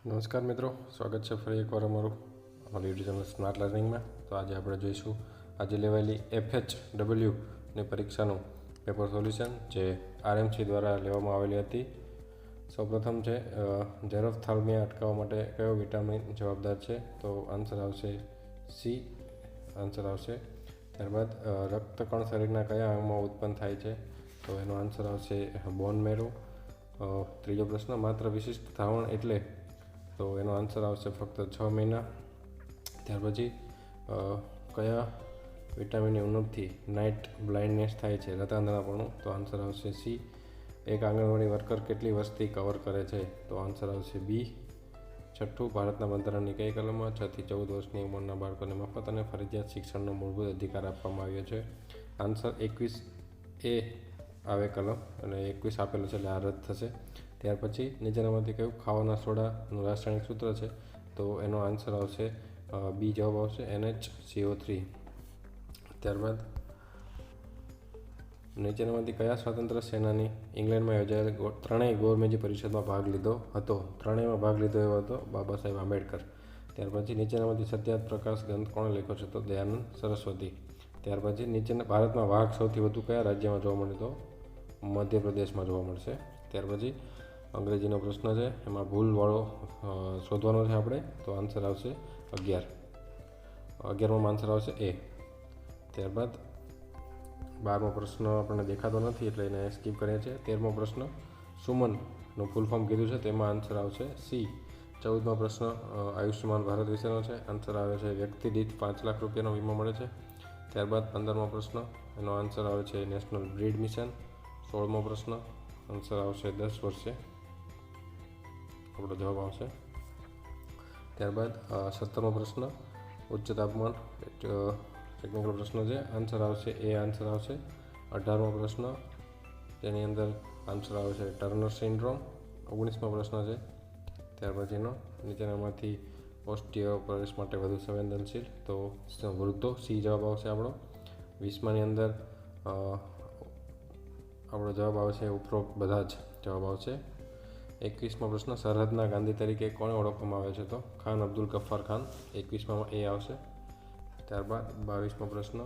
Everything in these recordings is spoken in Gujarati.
નમસ્કાર મિત્રો, સ્વાગત છે ફરી એકવાર અમારું યુટ્યુબ ચેનલ સ્માર્ટ લર્નિંગમાં. તો આજે આપણે જોઈશું આજે લેવાયેલી FHWની પરીક્ષાનું પેપર સોલ્યુશન જે RMC દ્વારા લેવામાં આવેલી હતી. સૌપ્રથમ છે ઝેરોફથાલ્મિયા અટકાવવા માટે કયો વિટામિન જવાબદાર છે? તો આન્સર આવશે સી આન્સર આવશે. ત્યારબાદ રક્તકણ શરીરના કયા અંગમાં ઉત્પન્ન થાય છે? તો એનો આન્સર આવશે બોન મેરો. ત્રીજો પ્રશ્ન, માત્ર વિશિષ્ટ ધાવણ એટલે? તો એનો આન્સર આવશે ફક્ત 6 મહિના. ત્યાર પછી કયા વિટામિનની ઉણપથી નાઇટ બ્લાઇન્ડનેસ થાય છે, રતાંધણાપણું? તો આન્સર આવશે સી. એક આંગણવાડી વર્કર કેટલી વસ્તી કવર કરે છે? તો આન્સર આવશે બી. છઠ્ઠું, ભારતના બંધારણની કઈ કલમમાં 6 થી 14 વર્ષની ઉંમરના બાળકોને મફત અને ફરજિયાત શિક્ષણનો મૂળભૂત અધિકાર આપવામાં આવ્યો છે? આન્સર 21A આવે કલમ, અને 21 આપેલો છે એટલે આ રદ થશે. ત્યાર પછી નીચેનામાંથી કયું ખાવાના સોડાનું રાસાયણિક સૂત્ર છે? તો એનો આન્સર આવશે બી જવાબ આવશે NHCO3. ત્યારબાદ નીચેનામાંથી કયા સ્વાતંત્ર્ય સેનાની ઇંગ્લેન્ડમાં યોજાયેલ ત્રણેય ગોળમેજી પરિષદમાં ભાગ લીધો હતો? ત્રણેયમાં ભાગ લીધો એવો હતો બાબા સાહેબ આંબેડકર. ત્યાર પછી નીચેનામાંથી સત્યાર્થ પ્રકાશ ગ્રંથ કોણે લખ્યો છે? તો દયાનંદ સરસ્વતી. ત્યાર પછી નીચેના ભારતમાં વાઘ સૌથી વધુ કયા રાજ્યમાં જોવા મળે? તો મધ્યપ્રદેશમાં જોવા મળશે. ત્યાર પછી અંગ્રેજીનો પ્રશ્ન છે, એમાં ભૂલવાળો શોધવાનો છે આપણે. તો આન્સર આવશે 11. 11માં આન્સર આવશે એ. ત્યારબાદ 12મો પ્રશ્ન આપણને દેખાતો નથી એટલે એને સ્કીપ કરીએ છીએ. 13મો પ્રશ્ન, સુમનનું ફૂલ ફોર્મ કીધું છે, તેમાં આન્સર આવશે સી. 14મો પ્રશ્ન આયુષ્યમાન ભારત વિશેનો છે, આન્સર આવે છે વ્યક્તિ દીઠ 5 લાખ રૂપિયાનો વીમો મળે છે. ત્યારબાદ 15મો પ્રશ્ન, એનો આન્સર આવે છે નેશનલ બ્રીડ મિશન. 16મો પ્રશ્ન, આન્સર આવશે 10 વર્ષે આપણો જવાબ આવશે. ત્યારબાદ 17મો પ્રશ્ન, ઉચ્ચ તાપમાન ટેકનિકલ પ્રશ્ન છે, આન્સર આવશે એ આન્સર આવશે. 18મો પ્રશ્ન, તેની અંદર આન્સર આવશે ટર્નર સિન્ડ્રોમ. 19મો પ્રશ્ન છે, ત્યાર પછીનો નીચેનામાંથી ઓસ્ટિયોપોરોસિસ માટે વધુ સંવેદનશીલ? તો વૃદ્ધો, સી જવાબ આવશે આપણો. 20માની અંદર આપણો જવાબ આવશે ઉપરોક્ત બધા જ જવાબ આવશે. 21મો પ્રશ્ન, સરહદના ગાંધી તરીકે કોણે ઓળખવામાં આવે છે? તો ખાન અબ્દુલ ગફ્ફાર ખાન. 21માં એ આવશે. ત્યારબાદ 22મો પ્રશ્ન,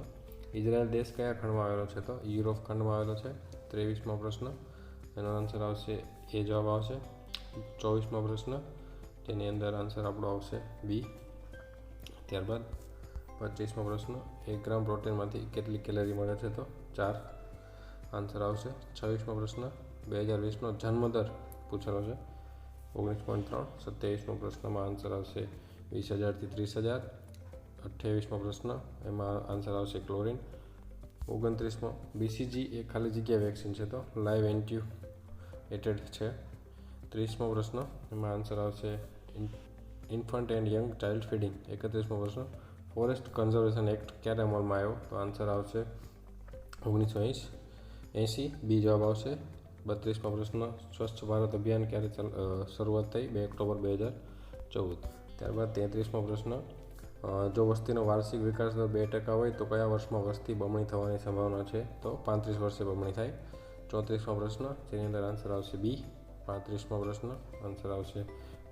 ઇઝરાયલ દેશ કયા ખંડમાં આવેલો છે? તો યુરોપ ખંડમાં આવેલો છે. 23મો પ્રશ્ન, એનો આન્સર આવશે એ જવાબ આવશે. 24મો પ્રશ્ન, તેની અંદર આન્સર આપણો આવશે બી. ત્યારબાદ 25મો પ્રશ્ન, 1 ગ્રામ પ્રોટીનમાંથી કેટલી કેલરી મળે છે? તો 4, આન્સર આવશે. 26મો પ્રશ્ન, 2020નો જન્મદર પૂછેલો છે, 19.3. 27મો પ્રશ્નમાં આન્સર આવશે 20,000 થી 30,000. 28મો પ્રશ્ન, એમાં આન્સર આવશે ક્લોરિન. 29મો, BCG એ ખાલી જગ્યા વેક્સિન છે, તો લાઈવ એન્ટ્યુએટેડ છે. 30મો પ્રશ્ન, એમાં આન્સર આવશે infant and young child feeding. 31મો પ્રશ્ન, ફોરેસ્ટ કન્ઝર્વેશન એક્ટ ક્યારે અમલમાં આવ્યો? તો આન્સર આવશે 1980. બી જવાબ આવશે. 32મો પ્રશ્ન, સ્વચ્છ ભારત અભિયાન ક્યારે શરૂઆત થઈ? 2 ઓક્ટોબર 2014. ત્યારબાદ 33મો પ્રશ્ન, જો વસ્તીનો વાર્ષિક વિકાસ દર 2% હોય તો કયા વર્ષમાં વસ્તી બમણી થવાની સંભાવના છે? તો 35 વર્ષે બમણી થાય. 34મો પ્રશ્ન, જેની અંદર આન્સર આવશે બી. 35મો પ્રશ્ન, આન્સર આવશે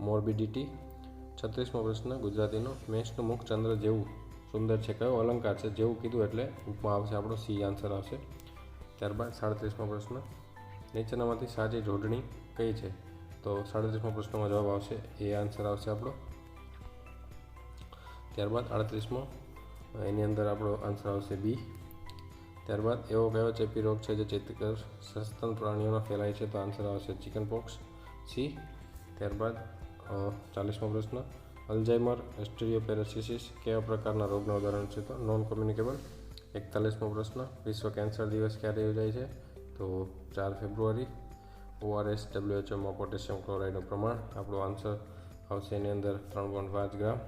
મોર્બિડિટી. 36મો પ્રશ્ન, ગુજરાતીનો મેષનું મુખ ચંદ્ર જેવું સુંદર છે કયો અલંકાર છે? જેવું કીધું એટલે ઉપમા આવશે આપણો સી આન્સર આવશે. ત્યારબાદ 37મો પ્રશ્ન, નીચેનામાંથી સાચી જોડણી કઈ છે? તો 37મો પ્રશ્નમાં જવાબ આવશે એ આન્સર આવશે આપણો. ત્યારબાદ 38મો, એની અંદર આપણો આન્સર આવશે બી. ત્યારબાદ એવો કયો ચેપી રોગ છે જે ચેતકર સસ્તન પ્રાણીઓમાં ફેલાય છે? તો આન્સર આવશે ચિકન પોક્સ, સી. ત્યારબાદ 40મો પ્રશ્ન, અલ્ઝાઇમર ઓસ્ટિયોપોરોસિસ કેવા પ્રકારના રોગના ઉદાહરણ છે? તો નોન કોમ્યુનિકેબલ. 41મો પ્રશ્ન, વિશ્વ કેન્સર દિવસ ક્યારે યોજાય છે? તો 4 ફેબ્રુઆરી. ORS WHOમાં પોટેશિયમ ક્લોરાઇડનું પ્રમાણ આપણો આન્સર આવશે એની અંદર 3.5 ગ્રામ,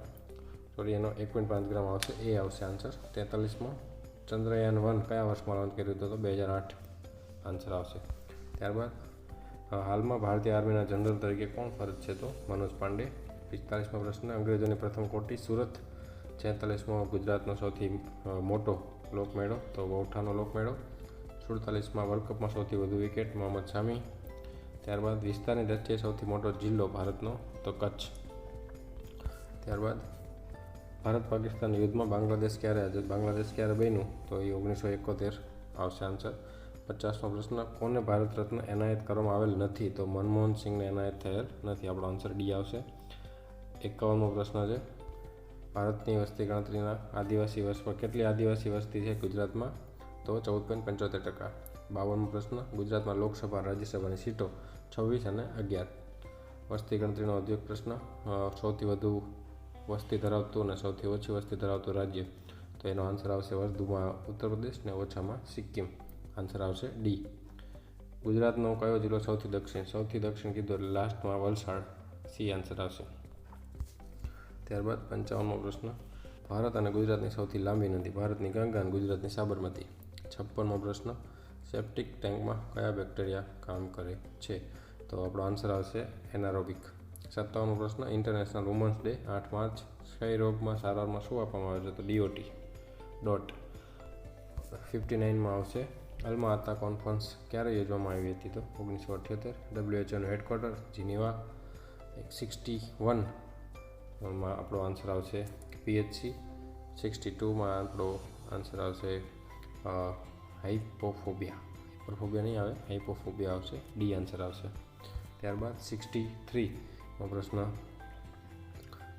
સોરી એનો 1.5 ગ્રામ આવશે, એ આવશે આન્સર. 43મો, ચંદ્રયાન-1 કયા વર્ષમાં લોન્ચ કર્યું હતું? તો 2008 આન્સર આવશે. ત્યારબાદ હાલમાં ભારતીય આર્મીના જનરલ તરીકે કોણ ફરજ છે? તો મનોજ પાંડે. 45મો પ્રશ્ન, અંગ્રેજોની પ્રથમ કોટી સુરત. 46મો, ગુજરાતનો સૌથી મોટો લોકમેળો? તો વૌઠાનો લોકમેળો. 47માં, વર્લ્ડ કપમાં સૌથી વધુ વિકેટ? મોહમ્મદ શામી. ત્યારબાદ વિસ્તારની દ્રષ્ટિએ સૌથી મોટો જિલ્લો ભારતનો? તો કચ્છ. ત્યારબાદ ભારત પાકિસ્તાન યુદ્ધમાં બાંગ્લાદેશ ક્યારે બન્યું? તો એ 1971 આવશે આન્સર. 50મો પ્રશ્ન, કોને ભારત રત્ન એનાયત કરવામાં આવેલ નથી? તો મનમોહન સિંહને એનાયત થયેલ નથી. આપણો આન્સર ડી આવશે. 51મો પ્રશ્ન છે, ભારતની વસ્તી ગણતરીના આદિવાસી વર્ષમાં કેટલી આદિવાસી વસ્તી છે ગુજરાતમાં? તો 14.75%. 52મો પ્રશ્ન, ગુજરાતમાં લોકસભા રાજ્યસભાની સીટો 26 અને 11. વસ્તી ગણતરીનો ઔદ્યોગિક પ્રશ્ન, સૌથી વધુ વસ્તી ધરાવતું અને સૌથી ઓછી વસ્તી ધરાવતું રાજ્ય? તો એનો આન્સર આવશે વધુમાં ઉત્તર પ્રદેશ ને ઓછામાં સિક્કિમ. આન્સર આવશે ડી. ગુજરાતનો કયો જિલ્લો સૌથી દક્ષિણ કીધું એટલે લાસ્ટમાં વલસાડ. સી આન્સર આવશે. ત્યારબાદ 55મો પ્રશ્ન, ભારત અને ગુજરાતની સૌથી લાંબી નદી? ભારતની ગંગા અને ગુજરાતની સાબરમતી. 56મો પ્રશ્ન, સેપ્ટિક ટેન્કમાં કયા બેક્ટેરિયા કામ કરે છે? તો આપણો આન્સર આવશે એનારોબિક. 57મો પ્રશ્ન, ઇન્ટરનેશનલ વુમન્સ ડે 8 માર્ચ ક્ષય રોગમાં સારવારમાં શું આપવામાં આવે છે? તો DOT. 59માં આવશે, અલ્મા આતા કોન્ફરન્સ ક્યારે યોજવામાં આવી હતી? તો 1978. WHOનું હેડક્વાર્ટર જીનીવા. 61માં આપણો આન્સર આવશે PHC. 62માં આપણો આન્સર આવશે હાઇપરફોબિયા નહીં આવે, હાઇપોફોબિયા આવશે. ડી આન્સર આવશે. ત્યારબાદ 63મો પ્રશ્ન,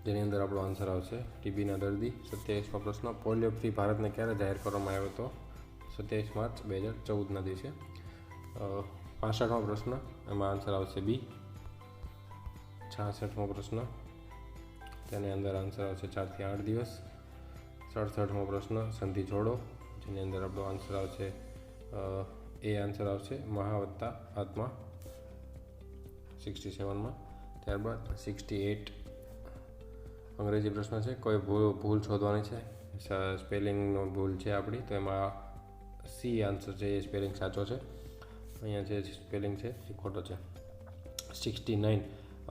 જેની અંદર આપણો આન્સર આવશે ટીબીના દર્દી. 27મો પ્રશ્ન, પોલિયો ફ્રી ભારતને ક્યારે જાહેર કરવામાં આવ્યો હતો? 27 માર્ચ 2014ના દિવસે. 65મો પ્રશ્ન, એમાં આન્સર આવશે બી. 66મો પ્રશ્ન, તેની અંદર આન્સર આવશે 4 થી 8 દિવસ. 67મો પ્રશ્ન, સંધિ જોડો, જેની અંદર આપણો આન્સર આવશે એ આન્સર આવશે મહા વત્તા આત્મા. 67માં. ત્યારબાદ 68 અંગ્રેજી પ્રશ્ન છે, કોઈ ભૂલ શોધવાની છે, સ્પેલિંગનો ભૂલ છે આપણી, તો એમાં સી આન્સર છે, એ સ્પેલિંગ સાચો છે. અહીંયા જે સ્પેલિંગ છે એ ખોટો છે. 69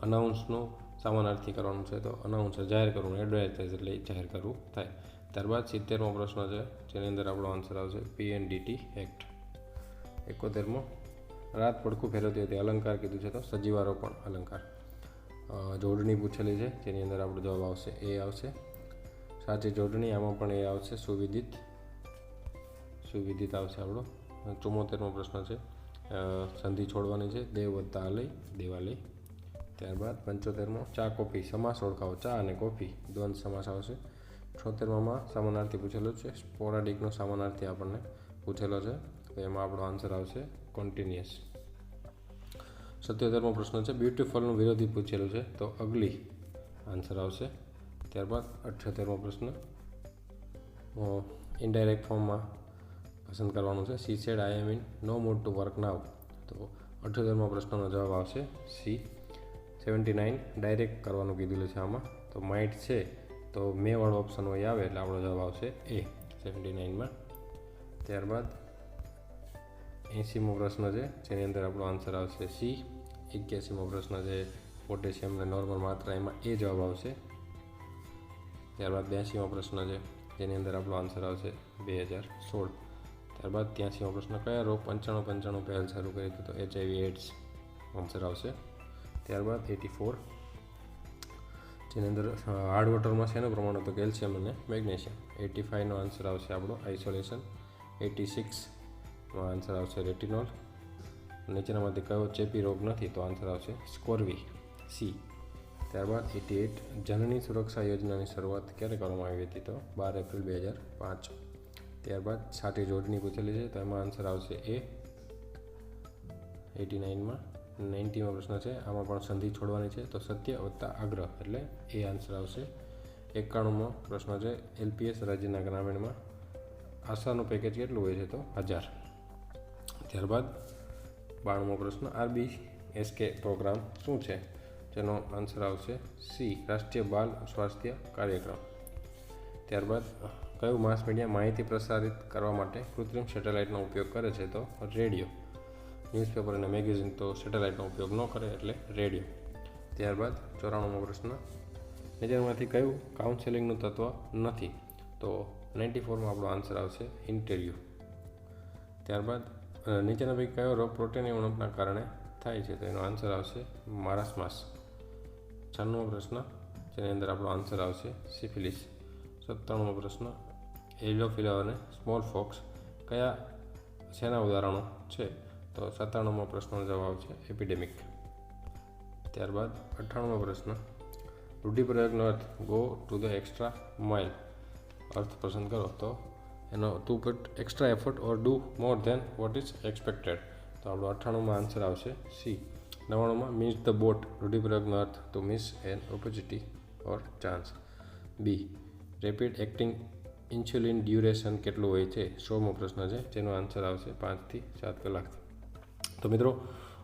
અનાઉન્સનું સમાનાર્થી કરવાનું છે, તો અનાઉન્સ જાહેર કરવું, એડવર્ટાઇઝ એટલે જાહેર કરવું થાય. ત્યારબાદ 70મો પ્રશ્ન છે, જેની અંદર આપણો આન્સર આવશે PNDT એક્ટ. 71મો, રાત પડખું ફેરવતી હતી અલંકાર કીધું છે, તો સજીવારોપણ અલંકાર. જોડણી પૂછેલી છે, જેની અંદર આપણો જવાબ આવશે એ આવશે. સાચી જોડણી, આમાં પણ એ આવશે સુવિદિત આવશે આપણો. 74મો પ્રશ્ન છે, સંધિ છોડવાની છે, દેવ વત્તા આલય દેવાલય. ત્યારબાદ 75મો, ચા કોફી સમાસ ઓળખાવો. ચા અને કોફી દ્વંદ સમાસ આવશે. 76માં સમાનાર્થી પૂછેલો છે, સ્પોરાડિકનો સમાનાર્થી આપણને પૂછેલો છે, તો એમાં આપણો આન્સર આવશે કોન્ટિન્યુઅસ. 77મો પ્રશ્ન છે, બ્યુટીફુલનું વિરોધી પૂછેલું છે, તો અગલી આન્સર આવશે. ત્યારબાદ 78મો પ્રશ્ન ઇનડાયરેક્ટ ફોર્મમાં પસંદ કરવાનું છે. She said I am in no mood to work now, તો 78મો પ્રશ્નનો જવાબ આવશે સી. 79 ડાયરેક્ટ કરવાનું કીધેલું છે આમાં, તો માઇટ છે તો મે વાળો ઓપ્શન હોય આવે એટલે આપણો જવાબ આવશે એ 79માં. ત્યારબાદ 80મો પ્રશ્ન છે, જેની અંદર આપણો આન્સર આવશે સી. 81મો પ્રશ્ન છે, પોટેશિયમને નોર્મલ માત્રા, એમાં એ જવાબ આવશે. ત્યારબાદ 82મો પ્રશ્ન છે, જેની અંદર આપણો આન્સર આવશે 2016. ત્યારબાદ 83મો પ્રશ્ન, કયા રોગ 95 પહેલ શરૂ કરી હતી? તો HIV એડ્સ આન્સર આવશે. ત્યારબાદ 84, જેની અંદર હાર્ડ વોટરમાં શેનું પ્રમાણ હતું? કેલ્શિયમ અને મેગ્નેશિયમ. 85નો આન્સર આવશે આપણો આઇસોલેશન. 86માં આન્સર આવશે રેટિનોલ. નીચેનામાંથી કયો ચેપી રોગ નથી? તો આન્સર આવશે સ્કોર્વી, સી. ત્યારબાદ 88 જનની સુરક્ષા યોજનાની શરૂઆત ક્યારે કરવામાં આવી હતી? તો 12 એપ્રિલ 2005. ત્યારબાદ સાચી જોડણી પૂછેલી છે, તો એમાં આન્સર આવશે એ 89માં. 90મો પ્રશ્ન છે, આમાં પણ સંધિ છોડવાની છે, તો સત્ય વત્તા આગ્રહ એટલે એ આન્સર આવશે. 91મો પ્રશ્ન છે, LPS રાજ્યના ગ્રામીણમાં આશાનું પેકેજ કેટલું હોય છે? તો 1000. ત્યારબાદ 92મો પ્રશ્ન, RBSK પ્રોગ્રામ શું છે? જેનો આન્સર આવશે સી રાષ્ટ્રીય બાલ સ્વાસ્થ્ય કાર્યક્રમ. ત્યારબાદ કયું માસ મીડિયા માહિતી પ્રસારિત કરવા માટે કૃત્રિમ સેટેલાઇટનો ઉપયોગ કરે છે? તો રેડિયો. ન્યૂઝપેપર અને મેગેઝિન તો સેટેલાઇટનો ઉપયોગ ન કરે એટલે રેડિયો. ત્યારબાદ 94મો પ્રશ્ન, નીચેનામાંથી કયું કાઉન્સેલિંગનું તત્વ નથી? તો 94માં આપણો આન્સર આવશે ઇન્ટરવ્યૂ. ત્યારબાદ નીચેના પૈકી કયો રોગ પ્રોટીનની ઉણપના કારણે થાય છે? તો એનો આન્સર આવશે મારાસ્માસ. 96મો પ્રશ્ન, જેની અંદર આપણો આન્સર આવશે સિફિલિસ. 97મો પ્રશ્ન, એલોફિલા અને સ્મોલ ફોક્સ કયા શેના ઉદાહરણો છે? તો 97મો પ્રશ્નનો જવાબ છે એપિડેમિક. ત્યારબાદ 98મો પ્રશ્ન, રૂઢિપ્રયોગનો અર્થ go to the extra mile. અર્થ પસંદ કરો. તો એનો to put extra effort or do more than what is expected. તો આપણો 98માં આન્સર આવશે સી. 99માં મિસ ધ બોટ. રૂઢિપ્રયોગનો અર્થ to miss an opportunity or chance. B. Rapid acting insulin duration કેટલું હોય છે? 100મો પ્રશ્ન છે, જેનો આન્સર આવશે 5 થી 7 કલાક. તો મિત્રો,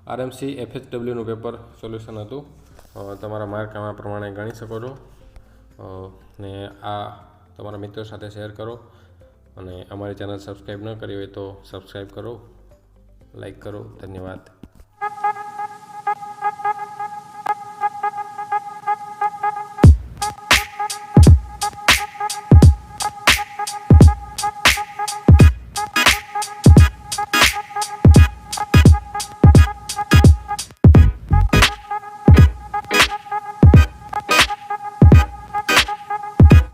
આરએમસી એફએચડબલ્યુનું પેપર સોલ્યુશન હતું. તમારા માર્ક આમાં પ્રમાણે ગણી શકો છો. ને આ તમારા મિત્રો સાથે શેર કરો. અને અમારી ચેનલ સબસ્ક્રાઈબ ન કરી હોય તો સબસ્ક્રાઈબ કરો, લાઈક કરો. ધન્યવાદ.